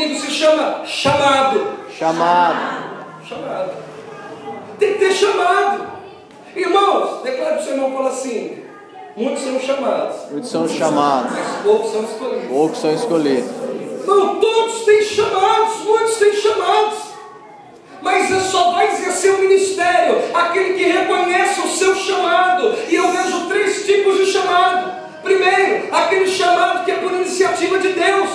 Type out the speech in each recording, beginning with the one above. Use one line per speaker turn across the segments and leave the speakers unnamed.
comigo, se chama chamado. Chamado. Tem que ter chamado. Irmãos, declare para o seu irmão, fala assim: muitos são chamados. Mas poucos são escolhidos. Não, todos têm chamados, muitos têm chamados. Mas só vai exercer o ministério aquele que reconhece o seu chamado. E eu vejo 3 tipos de chamado. Primeiro, aquele chamado que é por iniciativa de Deus,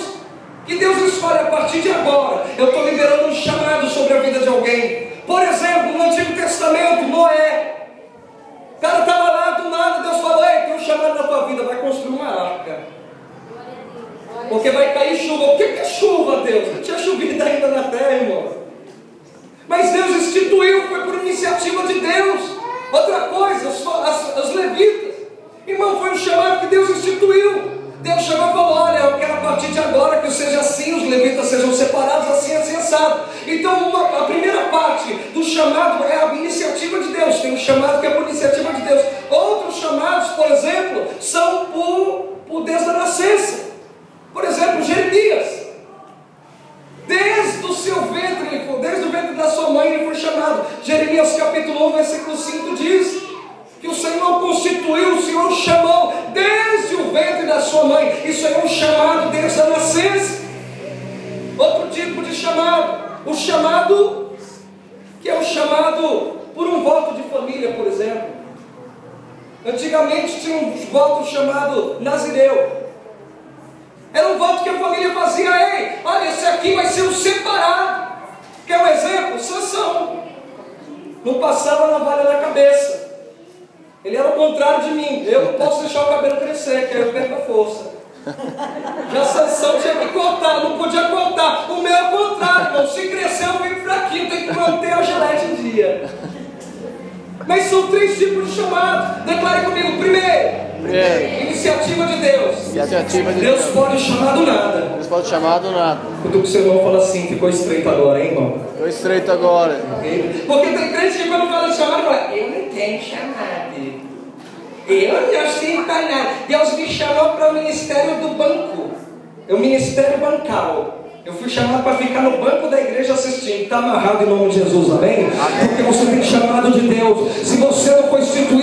que Deus escolhe a partir de agora. Eu estou liberando um chamado sobre a vida de alguém. Por exemplo, no Antigo Testamento, Noé. O cara estava lá, do nada Deus falou: ei, tem um chamado na tua vida, vai construir uma arca, porque vai cair chuva. O que é chuva, Deus? Não tinha chovido ainda na terra, irmão. Mas Deus instituiu, foi por iniciativa de Deus. Outra coisa, os levitas, irmão, foi um chamado que Deus instituiu. Deus chamou e falou: olha, eu quero a partir de agora que seja assim, os levitas sejam separados, assim, assim, assado. Então a primeira parte do chamado é a iniciativa de Deus. Tem um chamado que é por iniciativa de Deus. Outros chamados, por exemplo, são por desde a nascença. Por exemplo, Jeremias. Desde o seu ventre, desde o ventre da sua mãe ele foi chamado. Jeremias capítulo 1, versículo 5 diz que o Senhor constituiu, o Senhor chamou desde o ventre da sua mãe. Isso é um chamado desde a nascença. Outro tipo de chamado, o chamado que é o chamado por um voto de família, por exemplo. Antigamente tinha um voto chamado nazireu. Era um voto que a família fazia: ei, olha, esse aqui vai ser um separado. Quer um exemplo? Sansão. Não passava navalha na cabeça. Ele era o contrário de mim. Eu não posso deixar o cabelo crescer, que aí eu perco a força. Já Sansão tinha que cortar, não podia cortar. O meu é o contrário, irmão. Se crescer eu fico fraquinho, tem que manter a gilete em dia. Mas são 3 tipos de chamados. Declare comigo. Primeiro, iniciativa de Deus. Deus pode chamar do nada. Quando o seu irmão fala assim: ficou estreito agora, hein, irmão?
Ficou estreito agora.
Porque tem crente que quando fala de chamado, fala: eu não tenho chamado. Eu não sei para nada. Deus me chamou para o ministério do banco. É o ministério bancal. Eu fui chamado para ficar no banco da igreja assistindo. Está amarrado em nome de Jesus, amém? Porque você tem chamado de Deus. Se você não foi instituído